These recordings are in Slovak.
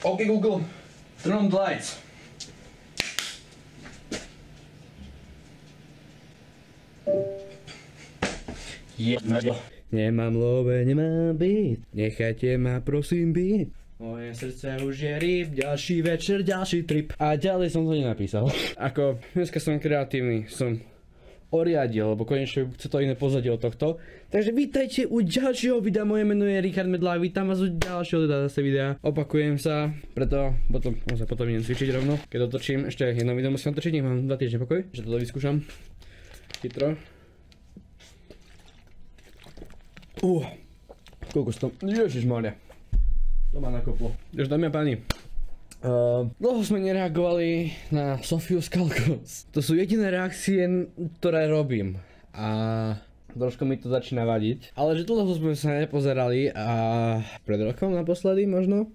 OK Google, turn on the lights. Nemám love, nemám byt, nechajte ma prosím byť. Moje srdce už je rýb, ďalší večer, ďalší trip. A ďalej som to nenapísal. Ako, dneska som kreatívny, som oriadil, lebo konečne chce to iné pozadie od tohto. Takže vítajte u ďalšieho videa, moje meno je Richard Medlák, vítam vás u ďalšieho teda zase videa. Opakujem sa, preto potom idem cvičiť rovno. Keď dotočím, ešte jedno video musím natočiť, nech mám 2 týždne pokoj, že toto vyskúšam. Chytro. Koľko to? Ježišmaria. To ma nakoplo. Takže dámy a páni. Dlho sme nereagovali na Sofiu Skalkos. To sú jediné reakcie, ktoré robím. A trošku mi to začína vadiť. Ale že dlho sme sa nepozerali a pred rokom naposledy možno.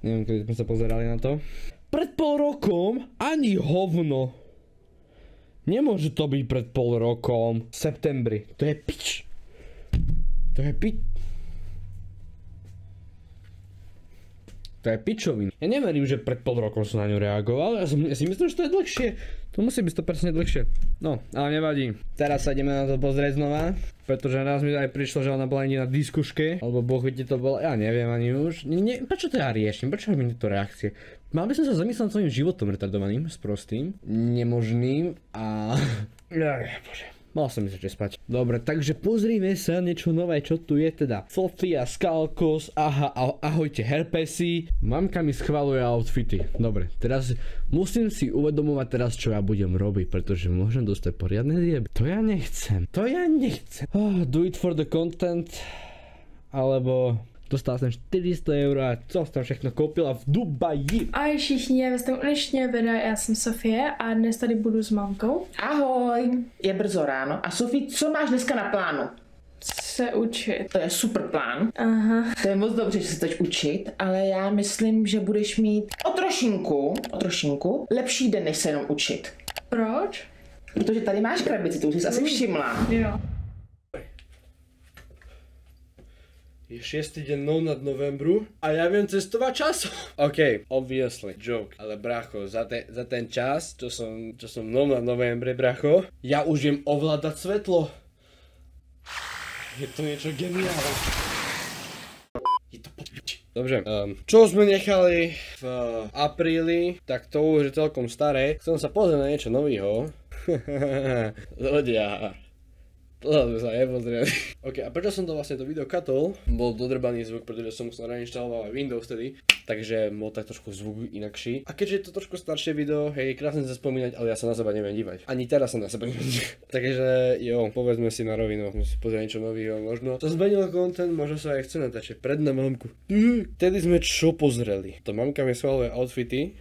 Neviem, kedy sme sa pozerali na to. Pred pol rokom ani hovno. Nemôže to byť pred pol rokom. V septembri. To je pič. To je pičovina. Ja neverím, že pred pol rokom som na ňu reagoval. Ja si myslím, že to je dlhšie. To musí byť 100% dlhšie. No, ale nevadí. Teraz sa ideme na to pozrieť znova. Pretože raz mi aj prišlo, že ona bola inde na diskuške. Alebo boh vie, kde to bolo. Ja neviem ani už. Prečo to ja riešim? Prečo robím tieto reakcie? Mal by som sa zamyslieť nad svojím životom retardovaným, sprostým, nemožným a... Bože. Mal som myslieť, že spať. Dobre, takže pozrime sa niečo nové, čo tu je teda. Sofia Skalkos, ahojte herpesy. Mamka mi schvaľuje outfity. Dobre, teraz musím si uvedomovať teraz, čo ja budem robiť, pretože môžem dostať poriadne dieby. To ja nechcem. Do it for the content. Alebo... Dostal jsem 400 € a co jsem všechno koupila v Dubaji. Ahoj všichni, já vás tam dnešního videa, já jsem Sofie a dnes tady budu s mamkou. Ahoj, je brzo ráno. A Sofie, co máš dneska na plánu? Se učit. To je super plán. Aha. To je moc dobře, že se chceš učit, ale já myslím, že budeš mít o trošinku lepší den, než se jenom učit. Proč? Protože tady máš krabici, to už jsi asi všimla. Jo. Je 6. deň nad novembru a ja viem cestovať časom. OK, obviously, joke. Ale bracho, za ten čas, čo som nad novembre, bracho, ja už viem ovládať svetlo. Je to niečo geniálne. Je to popiči. Dobre, čo sme nechali v apríli, tak to už je celkom staré. Chcem sa pozrieť na niečo nového. Ľudia. To sme sa nepozreli. Ok, a prečo som to vlastne to video katol? Bol dodrbaný zvuk, pretože som sa reinštaloval aj Windows vtedy. Takže bol tak trošku zvuk inakší. A keďže je to trošku staršie video, hej, krásne sa spomínať, ale ja sa na seba neviem dívať. Ani teraz sa na seba neviem dívať. Takže jo, povedzme si na rovinu, musím si pozrieť niečo nového. Možno to zmenil content, možno sa aj chce natáčať pred na mamku. Vtedy sme čo pozreli? To mamka mi schvaľuje outfity.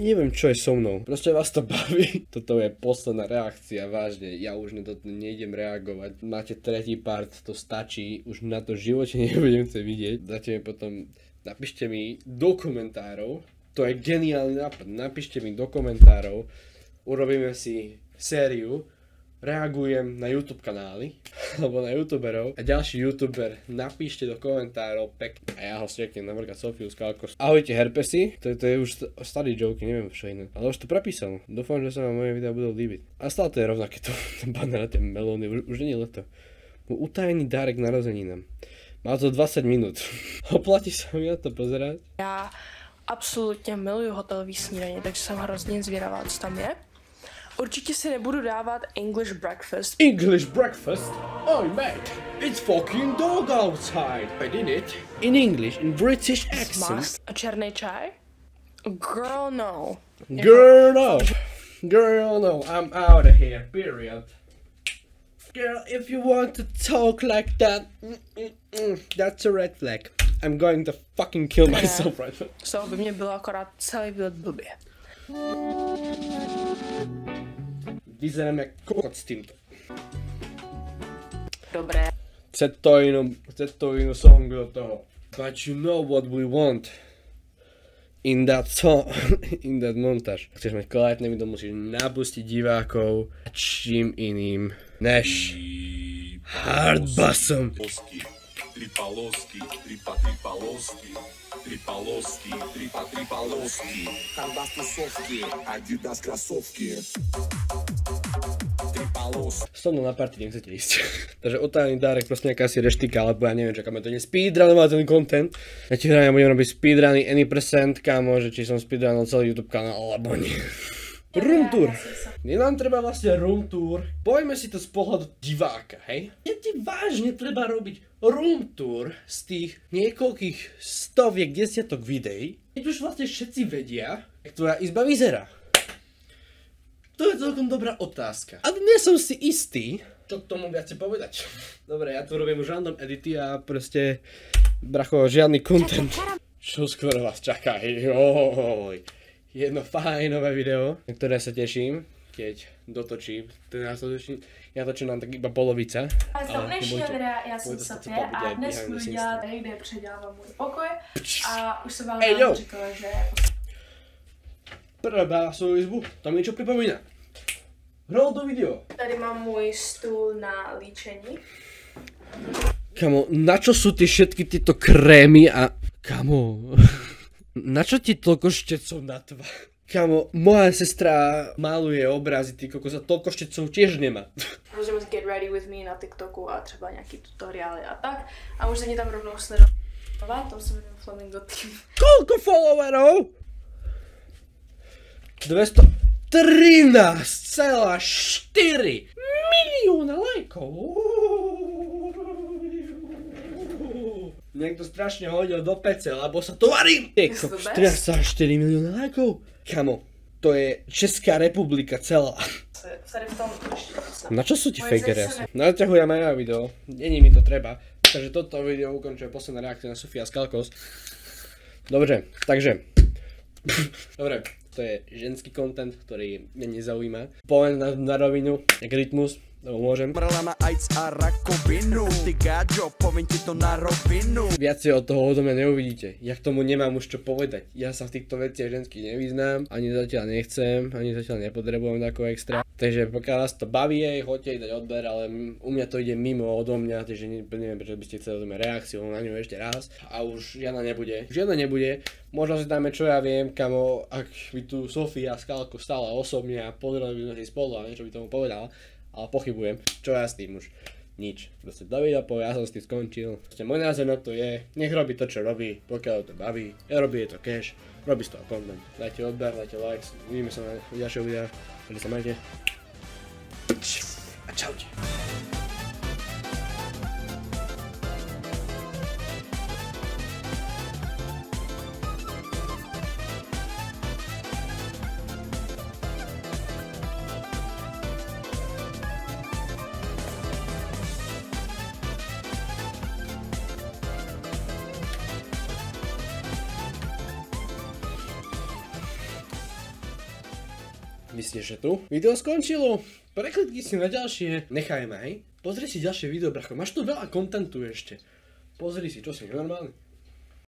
Neviem, čo je so mnou. Proste vás to baví. Toto je posledná reakcia, vážne. Ja už nejdem reagovať. Máte tretí part, to stačí, už na to v živote nebudem chcieť vidieť. Dáte mi potom, napíšte mi do komentárov, to je geniálny nápad, napíšte mi do komentárov, urobíme si sériu, reagujem na YouTube kanály, alebo na youtuberov a ďalší youtuber, napíšte do komentárov pekne a ja ho strieknem napríklad Sofiu Skalkos. Ahojte herpesy, to je už starý joke, neviem čo iné, ale už to prepísal, dúfam, že sa vám moje videá budú líbiť. A stále to je rovnaké to, banner na tie melóny, už nie je leto. Môj utajený dárek narozeninám. Má to 20 minút. Oplatí sa mi na to pozerať? Já absolutně miluju hotelový snídaně, takže jsem hrozně zvědavá, co tam je. Určitě si nebudu dávat English breakfast. English breakfast? Oh mate, it's fucking dog outside. I did it. In English, in British accent. A černý čaj? Girl, no. Girl, no. Girl, no. I'm out of here, period. Girl, if you want to talk like that, that's a red flag. I'm going to fucking kill myself right now. Z toho by mě bylo akorát celý výlet blbě. Vyzerám jak kokot s týmto. Dobré. Chce to inú song do toho. But you know what we want in that song, in that montáž. Chceš mať kvalitné video, musíš napustiť divákov čím iným než hardbassom. три полоски, три полоски, Кандас тусовки, Адидас кроссовки. So mnou na party nechcete ísť. Takže otajný dárek, proste nejaká si reštika, alebo ja neviem, čakáme to nie speedrunovať ten content. Ja ti hrajem, budem robiť speedruny any percent, kámo, že či som speedrunol celý YouTube kanál, alebo nie. Room tour. Nie nám treba vlastne room tour. Poďme si to z pohľadu diváka, hej? Je ti vážne treba robiť room tour z tých niekoľkých stoviek, desiatok videí, keď už vlastne všetci vedia, jak tvoja izba vyzerá. To je celkom dobrá otázka. Ale nie som si istý, čo k tomu viacej povedať. Dobre, ja tu robím už random edity a proste, bracho, žiadny content. Čo skoro vás čaká, joj. Jedno fajnové video, na ktoré sa teším, keď dotočím. Ja točím nám tak iba polovica. Z dnešního videa já jsem Sofie a dnes budu dělat, kde předělávám můj pokoj a už jsem vám říkala, že Prvá svoju izbu, tam niečo pripomína. Hral to video. tady mám můj stůl na líčení. Kamo, na čo sú tie všetky tieto krémy a... Kamo... Na čo ti toľko štecov na tvár? Kamo, moja sestra maluje obrazy, ty kokos, a toľko štecov tiež nemá. Můžeme get ready with me na TikToku a třeba nějaký tutoriály a tak. A můžete mě tam rovnou sledovat, tam se jmenuji Flamingo Team. Koľko followerov? 213,4 milióna lajkov. Niekto strašne hodil do pece, lebo sa to varím. 13,4 milióna lajkov. Kamo, to je Česká republika celá. Tady v tom Na čo sú ti fakery asi? Naťahujem aj ja video, není mi to treba. Takže toto video ukončuje posledná reakcia na Sofia Skalkos. Dobre, takže... Dobre, to je ženský content, ktorý mňa nezaujíma. Poviem na rovinu, jak rytmus, to môžem. Mrla na AIDS a rakovinu, ty gáďo, poviem ti to na rovinu. Viacej od toho odo mňa neuvidíte, ja k tomu nemám už čo povedať. Ja sa v týchto veciach ženských nevyznám, ani zatiaľ nechcem, ani zatiaľ nepotrebujem tako extra. Takže pokiaľ vás to baví, choďte dať odber, ale u mňa to ide mimo odo mňa, takže neviem, prečo by ste chceli odo mňa reakciu na ňu ešte raz. A už žiadna nebude. Žiadna nebude. Možno si dáme, čo ja viem, kamo, ak by tu Sofia Skalko stala osobne a pozreli by sme si spolu a niečo by tomu povedala. Ale pochybujem, čo ja s tým už nič. Proste do videa povie, ja som s tým skončil. Proste môj názor na to je, nech robí to, čo robí, pokiaľ to baví. Ja robí je to cash, robí z toho content. Dajte odber, dajte likes, vidíme sa na ďalšieho videa. Takže sa majte. A čaute. Myslíš, že tu? Video skončilo. Preklikni si na ďalšie. Nechaj ma, hej? Pozri si ďalšie video, bracho. Máš tu veľa kontentu ešte. Pozri si, čo si, normálne.